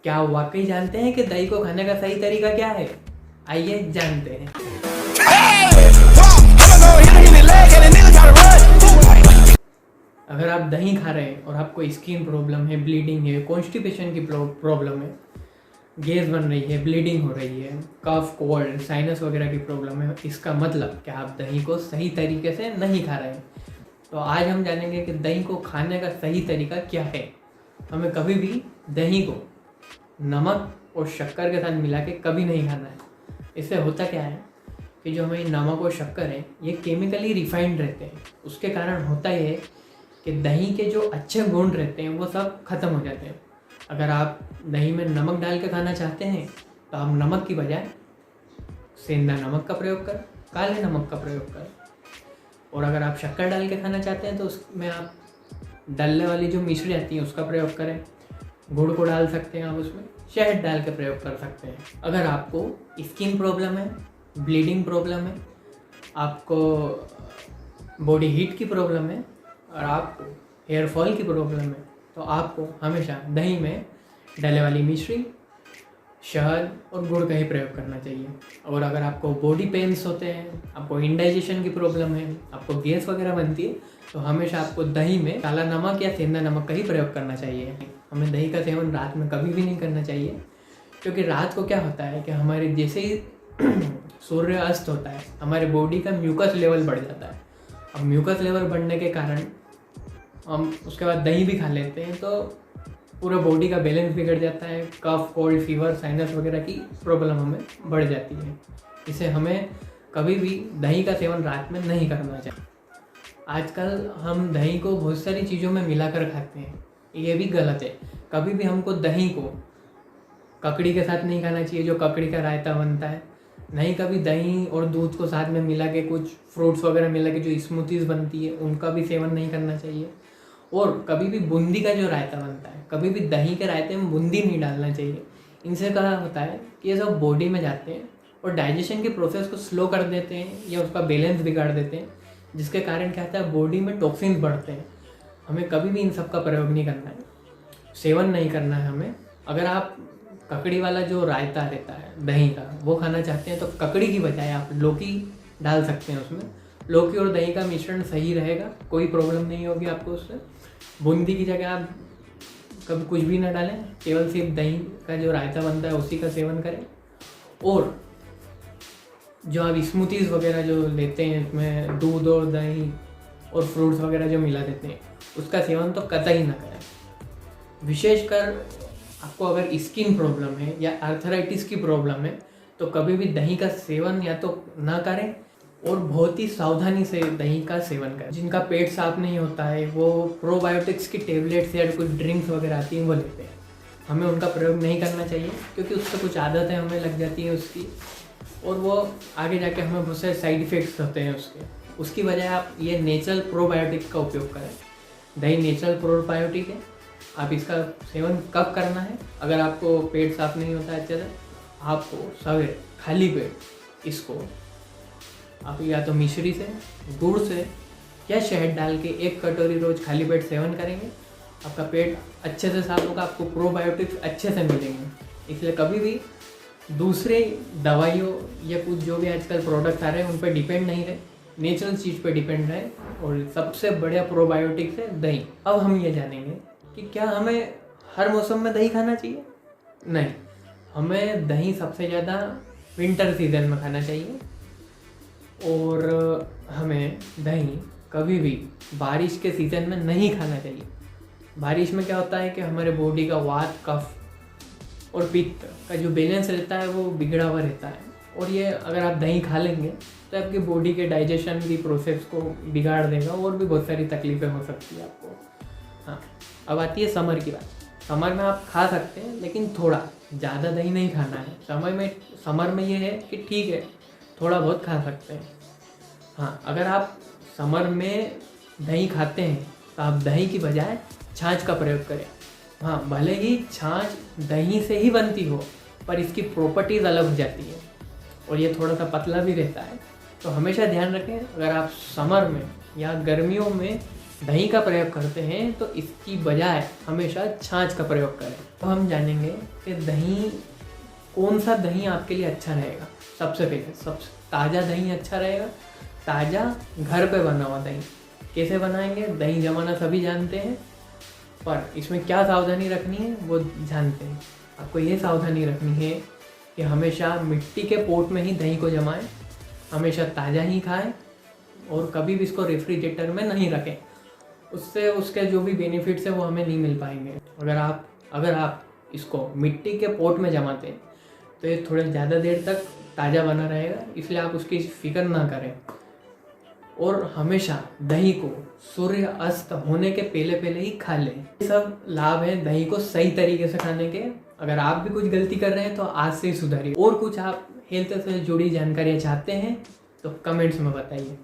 क्या आप वाकई जानते हैं कि दही को खाने का सही तरीका क्या है? आइए जानते हैं। अगर आप दही खा रहे हैं और आपको स्किन प्रॉब्लम है, ब्लीडिंग है, कॉन्स्टिपेशन की प्रॉब्लम है, गैस बन रही है, ब्लीडिंग हो रही है, कफ, कोल्ड, साइनस वगैरह की प्रॉब्लम है, इसका मतलब कि आप दही को सही तरीके से नहीं खा रहे हैं। तो आज हम जानेंगे कि दही को खाने का सही तरीका क्या है। हमें कभी भी दही को नमक और शक्कर के साथ मिला के कभी नहीं खाना है। इससे होता क्या है कि जो हमें नमक और शक्कर है ये केमिकली रिफाइंड रहते हैं। उसके कारण होता ये है कि दही के जो अच्छे गुण रहते हैं वो सब खत्म हो जाते हैं। अगर आप दही में नमक डाल के खाना चाहते हैं तो आप नमक की बजाय सेंधा नमक का प्रयोग करें, काले नमक का प्रयोग करें। और अगर आप शक्कर डाल के खाना चाहते हैं तो उसमें आप डलने वाली जो मिश्री आती है उसका प्रयोग करें। गुड़ को डाल सकते हैं आप, उसमें शहद डाल के प्रयोग कर सकते हैं। अगर आपको स्किन प्रॉब्लम है, ब्लीडिंग प्रॉब्लम है, आपको बॉडी हीट की प्रॉब्लम है और आपको हेयर फॉल की प्रॉब्लम है तो आपको हमेशा दही में डले वाली मिश्री, शहद और गुड़ का ही प्रयोग करना चाहिए। और अगर आपको बॉडी पेन्स होते हैं, आपको इंडाइजेशन की प्रॉब्लम है, आपको गैस वगैरह बनती है तो हमेशा आपको दही में काला नमक या सेंधा नमक का ही प्रयोग करना चाहिए। हमें दही का सेवन रात में कभी भी नहीं करना चाहिए, क्योंकि रात को क्या होता है कि हमारे जैसे ही सूर्य अस्त होता है हमारे बॉडी का म्यूकस लेवल बढ़ जाता है। अब म्यूकस लेवल बढ़ने के कारण हम उसके बाद दही भी खा लेते हैं तो पूरा बॉडी का बैलेंस बिगड़ जाता है। कफ, कोल्ड, फीवर, साइनस वगैरह की प्रॉब्लम हमें बढ़ जाती है। इसे हमें कभी भी दही का सेवन रात में नहीं करना चाहिए। आजकल हम दही को बहुत सारी चीज़ों में मिलाकर खाते हैं, ये भी गलत है। कभी भी हमको दही को ककड़ी के साथ नहीं खाना चाहिए, जो ककड़ी का रायता बनता है। नहीं कभी दही और दूध को साथ में मिला के कुछ फ्रूट्स वगैरह मिला के जो स्मूथीज़ बनती है उनका भी सेवन नहीं करना चाहिए। और कभी भी बूंदी का जो रायता बनता है, कभी भी दही के रायते में बूंदी नहीं डालना चाहिए। इनसे क्या होता है कि ये सब बॉडी में जाते हैं और डाइजेशन के प्रोसेस को स्लो कर देते हैं या उसका बैलेंस बिगाड़ देते हैं, जिसके कारण क्या होता है बॉडी में टॉक्सिन्स बढ़ते हैं। हमें कभी भी इन सब का प्रयोग नहीं करना है, सेवन नहीं करना है हमें। अगर आप ककड़ी वाला जो रायता रहता है दही का वो खाना चाहते हैं तो ककड़ी की बजाय आप लौकी डाल सकते हैं। उसमें लौकी और दही का मिश्रण सही रहेगा, कोई प्रॉब्लम नहीं होगी आपको उससे। बूंदी की जगह आप कभी कुछ भी ना डालें, केवल सिर्फ दही का जो रायता बनता है उसी का सेवन करें। और जो आप स्मूथीज़ वगैरह जो लेते हैं इसमें दूध और दही और फ्रूट्स वगैरह जो मिला देते हैं उसका सेवन तो कतई ना करें। विशेषकर आपको अगर स्किन प्रॉब्लम है या आर्थराइटिस की प्रॉब्लम है तो कभी भी दही का सेवन या तो ना करें और बहुत ही सावधानी से दही का सेवन करें। जिनका पेट साफ नहीं होता है वो प्रोबायोटिक्स की टेबलेट्स या कुछ ड्रिंक्स वगैरह आती हैं वो लेते हैं। हमें उनका प्रयोग नहीं करना चाहिए, क्योंकि उससे कुछ आदतें हमें लग जाती हैं उसकी, और वो आगे जाके हमें बहुत सारे साइड इफ़ेक्ट्स होते हैं उसकी वजह आप ये नेचुरल प्रोबायोटिक का उपयोग करें। दही नेचुरल प्रोबायोटिक है। आप इसका सेवन कब करना है? अगर आपको पेट साफ नहीं होता है अच्छे से, आपको सवेरे खाली पेट इसको आप या तो मिश्री से, गुड़ से या शहद डाल के 1 कटोरी रोज़ खाली पेट सेवन करेंगे, आपका पेट अच्छे से साफ होगा, आपको प्रोबायोटिक्स अच्छे से मिलेंगे। इसलिए कभी भी दूसरे दवाइयों या कुछ जो भी आजकल प्रोडक्ट आ रहे हैं उन पर डिपेंड नहीं रहे, नेचुरल चीज़ पे डिपेंड रहे। और सबसे बढ़िया प्रोबायोटिक्स है दही। अब हम ये जानेंगे कि क्या हमें हर मौसम में दही खाना चाहिए? नहीं, हमें दही सबसे ज़्यादा विंटर सीजन में खाना चाहिए। और हमें दही कभी भी बारिश के सीज़न में नहीं खाना चाहिए। बारिश में क्या होता है कि हमारे बॉडी का वात, कफ और पित्त का जो बैलेंस रहता है वो बिगड़ा हुआ रहता है, और ये अगर आप दही खा लेंगे तो आपकी बॉडी के डाइजेशन की प्रोसेस को बिगाड़ देगा और भी बहुत सारी तकलीफ़ें हो सकती है आपको। हाँ, अब आती है समर की बात। समर में आप खा सकते हैं लेकिन थोड़ा ज़्यादा दही नहीं खाना है। समर में ये है कि ठीक है थोड़ा बहुत खा सकते हैं। हाँ, अगर आप समर में दही खाते हैं तो आप दही की बजाय छाछ का प्रयोग करें। हाँ, भले ही छाछ दही से ही बनती हो पर इसकी प्रॉपर्टीज़ अलग हो जाती है और ये थोड़ा सा पतला भी रहता है। तो हमेशा ध्यान रखें, अगर आप समर में या गर्मियों में दही का प्रयोग करते हैं तो इसकी बजाय हमेशा छाछ का प्रयोग करें। तो हम जानेंगे कि दही, कौन सा दही आपके लिए अच्छा रहेगा। सबसे पहले सबसे ताज़ा दही अच्छा रहेगा, ताज़ा घर पे बना हुआ दही। कैसे बनाएंगे, दही जमाना सभी जानते हैं, पर इसमें क्या सावधानी रखनी है वो जानते हैं। आपको ये सावधानी रखनी है कि हमेशा मिट्टी के पोट में ही दही को जमाएं, हमेशा ताज़ा ही खाएं और कभी भी इसको रेफ्रिजरेटर में नहीं रखें। उससे उसके जो भी बेनिफिट्स है वो हमें नहीं मिल पाएंगे। अगर आप इसको मिट्टी के पोट में जमाते हैं तो ये थोड़े ज़्यादा देर तक ताज़ा बना रहेगा, इसलिए आप उसकी फिक्र ना करें। और हमेशा दही को सूर्य अस्त होने के पहले पहले ही खा लें। ये सब लाभ है दही को सही तरीके से खाने के। अगर आप भी कुछ गलती कर रहे हैं तो आज से ही सुधारिए। और कुछ आप हेल्थ से जुड़ी जानकारियाँ चाहते हैं तो कमेंट्स में बताइए।